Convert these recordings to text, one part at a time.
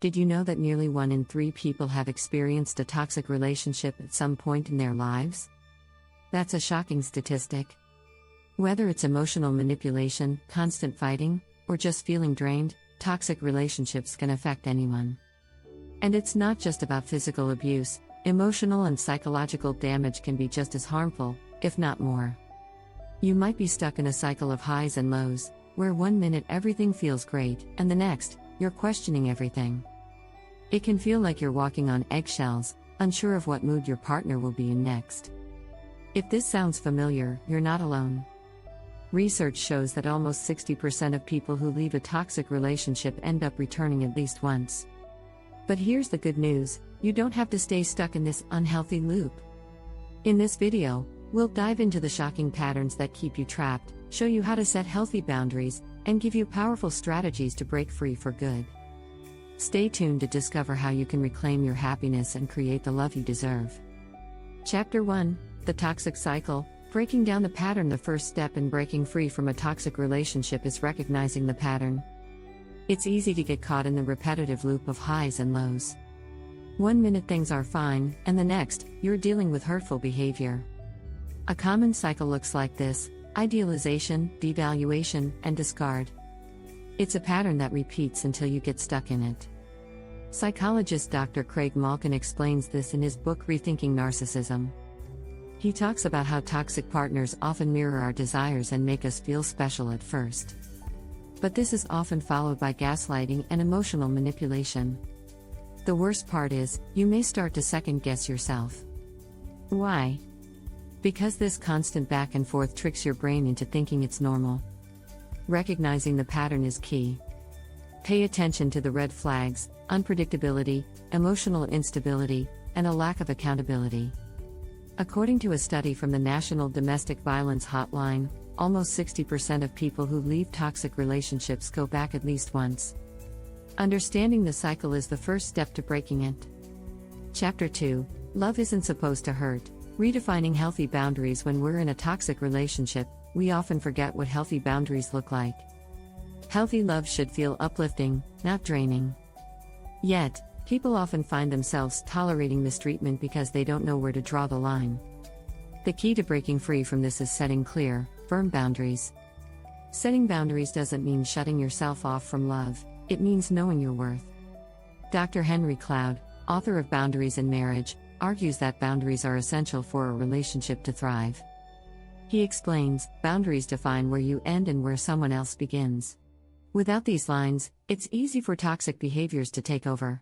Did you know that nearly 1 in 3 people have experienced a toxic relationship at some point in their lives? That's a shocking statistic. Whether it's emotional manipulation, constant fighting, or just feeling drained, toxic relationships can affect anyone. And it's not just about physical abuse, emotional and psychological damage can be just as harmful, if not more. You might be stuck in a cycle of highs and lows, where one minute everything feels great, and the next, you're questioning everything. It can feel like you're walking on eggshells, unsure of what mood your partner will be in next. If this sounds familiar, you're not alone. Research shows that almost 60% of people who leave a toxic relationship end up returning at least once. But here's the good news, you don't have to stay stuck in this unhealthy loop. In this video, we'll dive into the shocking patterns that keep you trapped, show you how to set healthy boundaries, and give you powerful strategies to break free for good. Stay tuned to discover how you can reclaim your happiness and create the love you deserve. Chapter 1: The Toxic Cycle. Breaking down the pattern. The first step in breaking free from a toxic relationship is recognizing the pattern. It's easy to get caught in the repetitive loop of highs and lows. One minute things are fine, and the next, you're dealing with hurtful behavior. A common cycle looks like this: idealization, devaluation, and discard. It's a pattern that repeats until you get stuck in it. Psychologist Dr. Craig Malkin explains this in his book Rethinking Narcissism. He talks about how toxic partners often mirror our desires and make us feel special at first. But this is often followed by gaslighting and emotional manipulation. The worst part is, you may start to second-guess yourself. Why? Because this constant back and forth tricks your brain into thinking it's normal. Recognizing the pattern is key. Pay attention to the red flags: unpredictability, emotional instability, and a lack of accountability. According to a study from the National Domestic Violence Hotline, almost 60% of people who leave toxic relationships go back at least once. Understanding the cycle is the first step to breaking it. Chapter 2: Love Isn't Supposed to Hurt. Redefining healthy boundaries. When we're in a toxic relationship, we often forget what healthy boundaries look like. Healthy love should feel uplifting, not draining. Yet, people often find themselves tolerating mistreatment because they don't know where to draw the line. The key to breaking free from this is setting clear, firm boundaries. Setting boundaries doesn't mean shutting yourself off from love, it means knowing your worth. Dr. Henry Cloud, author of Boundaries in Marriage, argues that boundaries are essential for a relationship to thrive. He explains, boundaries define where you end and where someone else begins. Without these lines, it's easy for toxic behaviors to take over.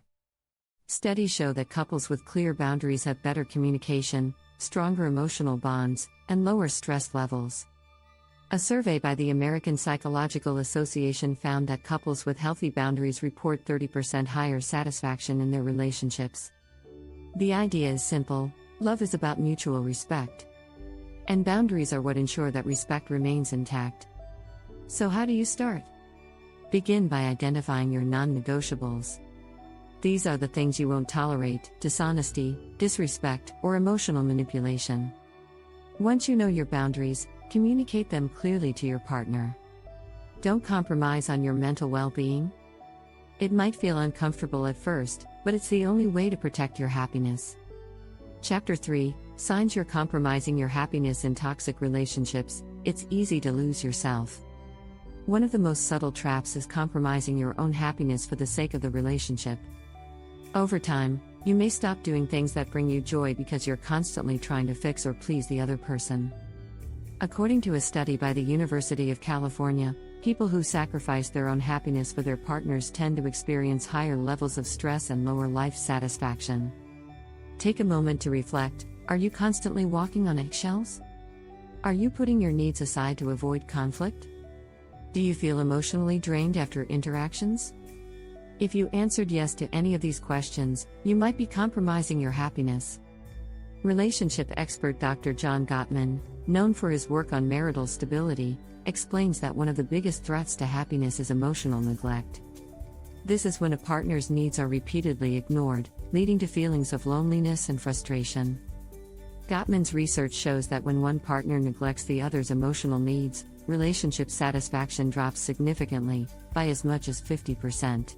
Studies show that couples with clear boundaries have better communication, stronger emotional bonds, and lower stress levels. A survey by the American Psychological Association found that couples with healthy boundaries report 30% higher satisfaction in their relationships. The idea is simple: love is about mutual respect. And boundaries are what ensure that respect remains intact. So how do you start? Begin by identifying your non-negotiables. These are the things you won't tolerate: dishonesty, disrespect, or emotional manipulation. Once you know your boundaries, communicate them clearly to your partner. Don't compromise on your mental well-being. It might feel uncomfortable at first, but it's the only way to protect your happiness. Chapter 3: Signs you're compromising your happiness in toxic relationships. It's easy to lose yourself. One of the most subtle traps is compromising your own happiness for the sake of the relationship. Over time, you may stop doing things that bring you joy because you're constantly trying to fix or please the other person. According to a study by the University of California, people who sacrifice their own happiness for their partners tend to experience higher levels of stress and lower life satisfaction. Take a moment to reflect: are you constantly walking on eggshells? Are you putting your needs aside to avoid conflict? Do you feel emotionally drained after interactions? If you answered yes to any of these questions, you might be compromising your happiness. Relationship expert Dr. John Gottman, known for his work on marital stability, explains that one of the biggest threats to happiness is emotional neglect. This is when a partner's needs are repeatedly ignored, leading to feelings of loneliness and frustration. Gottman's research shows that when one partner neglects the other's emotional needs, relationship satisfaction drops significantly, by as much as 50%.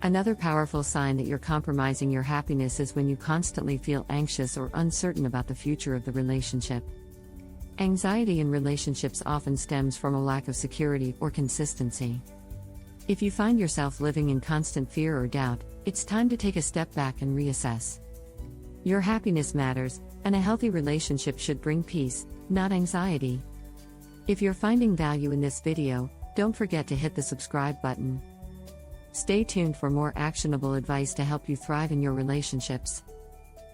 Another powerful sign that you're compromising your happiness is when you constantly feel anxious or uncertain about the future of the relationship. Anxiety in relationships often stems from a lack of security or consistency. If you find yourself living in constant fear or doubt, it's time to take a step back and reassess. Your happiness matters, and a healthy relationship should bring peace, not anxiety. If you're finding value in this video, don't forget to hit the subscribe button. Stay tuned for more actionable advice to help you thrive in your relationships.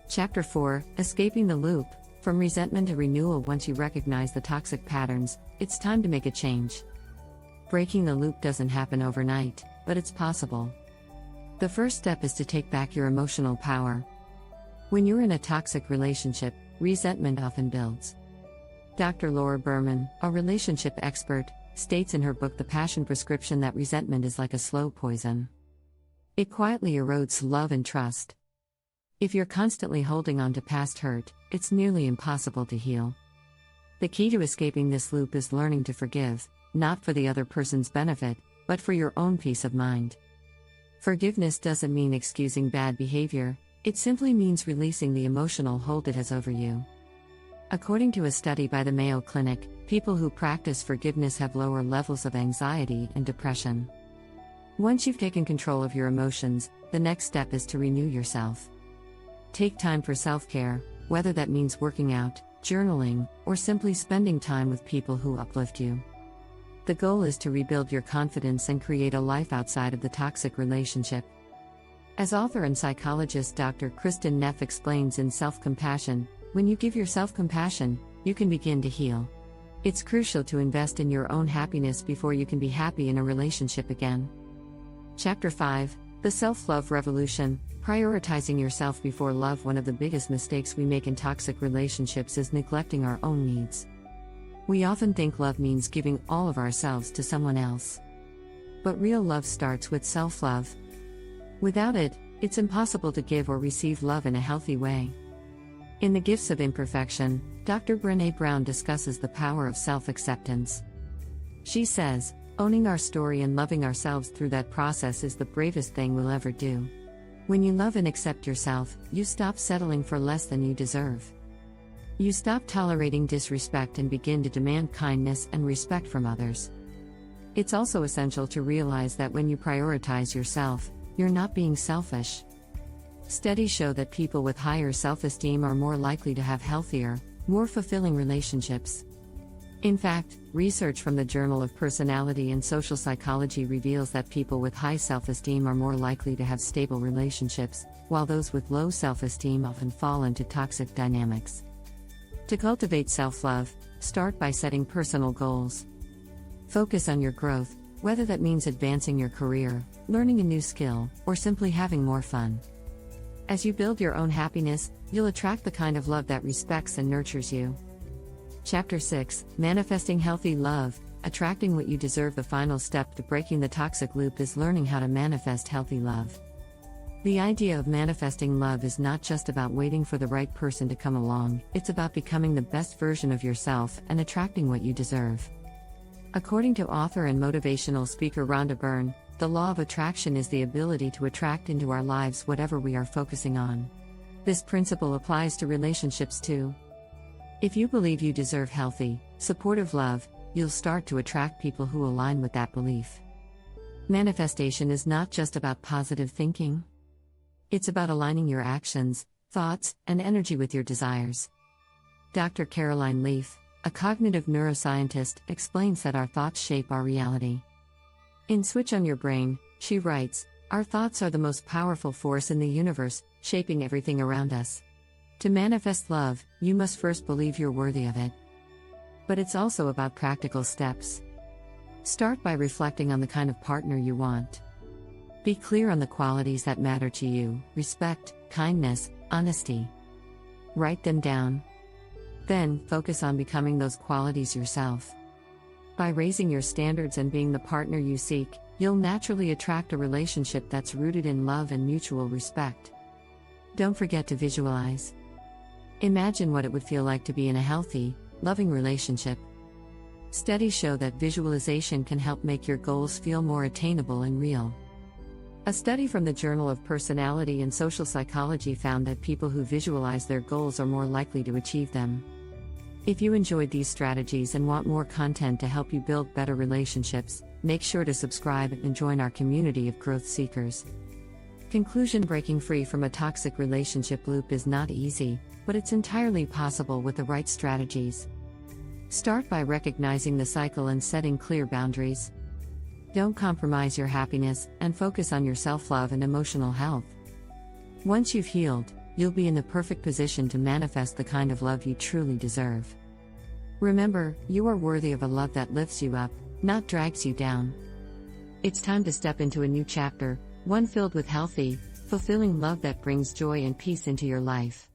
Chapter 4: Escaping the Loop. From resentment to renewal. Once you recognize the toxic patterns, it's time to make a change. Breaking the loop doesn't happen overnight, but it's possible. The first step is to take back your emotional power. When you're in a toxic relationship, resentment often builds. Dr. Laura Berman, a relationship expert, states in her book The Passion Prescription that resentment is like a slow poison. It quietly erodes love and trust. If you're constantly holding on to past hurt, it's nearly impossible to heal. The key to escaping this loop is learning to forgive, not for the other person's benefit, but for your own peace of mind. Forgiveness doesn't mean excusing bad behavior, it simply means releasing the emotional hold it has over you. According to a study by the Mayo Clinic, people who practice forgiveness have lower levels of anxiety and depression. Once you've taken control of your emotions, the next step is to renew yourself. Take time for self-care, whether that means working out, journaling, or simply spending time with people who uplift you. The goal is to rebuild your confidence and create a life outside of the toxic relationship. As author and psychologist Dr. Kristen Neff explains in Self-Compassion, when you give yourself compassion, you can begin to heal. It's crucial to invest in your own happiness before you can be happy in a relationship again. Chapter 5: The Self-Love Revolution. Prioritizing yourself before love. One of the biggest mistakes we make in toxic relationships is neglecting our own needs. We often think love means giving all of ourselves to someone else. But real love starts with self-love. Without it, it's impossible to give or receive love in a healthy way. In The Gifts of Imperfection, Dr. Brené Brown discusses the power of self-acceptance. She says, owning our story and loving ourselves through that process is the bravest thing we'll ever do. When you love and accept yourself, you stop settling for less than you deserve. You stop tolerating disrespect and begin to demand kindness and respect from others. It's also essential to realize that when you prioritize yourself, you're not being selfish. Studies show that people with higher self-esteem are more likely to have healthier, more fulfilling relationships. In fact, research from the Journal of Personality and Social Psychology reveals that people with high self-esteem are more likely to have stable relationships, while those with low self-esteem often fall into toxic dynamics. To cultivate self-love, start by setting personal goals. Focus on your growth, whether that means advancing your career, learning a new skill, or simply having more fun. As you build your own happiness, you'll attract the kind of love that respects and nurtures you. Chapter 6: Manifesting Healthy Love. Attracting what you deserve. The final step to breaking the toxic loop is learning how to manifest healthy love. The idea of manifesting love is not just about waiting for the right person to come along, it's about becoming the best version of yourself and attracting what you deserve. According to author and motivational speaker Rhonda Byrne, the law of attraction is the ability to attract into our lives whatever we are focusing on. This principle applies to relationships too. If you believe you deserve healthy, supportive love, you'll start to attract people who align with that belief. Manifestation is not just about positive thinking. It's about aligning your actions, thoughts, and energy with your desires. Dr. Caroline Leaf, a cognitive neuroscientist, explains that our thoughts shape our reality. In Switch on Your Brain, she writes, "Our thoughts are the most powerful force in the universe, shaping everything around us. To manifest love, you must first believe you're worthy of it." But it's also about practical steps. Start by reflecting on the kind of partner you want. Be clear on the qualities that matter to you: respect, kindness, honesty. Write them down. Then, focus on becoming those qualities yourself. By raising your standards and being the partner you seek, you'll naturally attract a relationship that's rooted in love and mutual respect. Don't forget to visualize. Imagine what it would feel like to be in a healthy, loving relationship. Studies show that visualization can help make your goals feel more attainable and real. A study from the Journal of Personality and Social Psychology found that people who visualize their goals are more likely to achieve them. If you enjoyed these strategies and want more content to help you build better relationships, make sure to subscribe and join our community of growth seekers. Conclusion: breaking free from a toxic relationship loop is not easy, but it's entirely possible with the right strategies. Start by recognizing the cycle and setting clear boundaries. Don't compromise your happiness, and focus on your self-love and emotional health. Once you've healed, you'll be in the perfect position to manifest the kind of love you truly deserve. Remember, you are worthy of a love that lifts you up, not drags you down. It's time to step into a new chapter, one filled with healthy, fulfilling love that brings joy and peace into your life.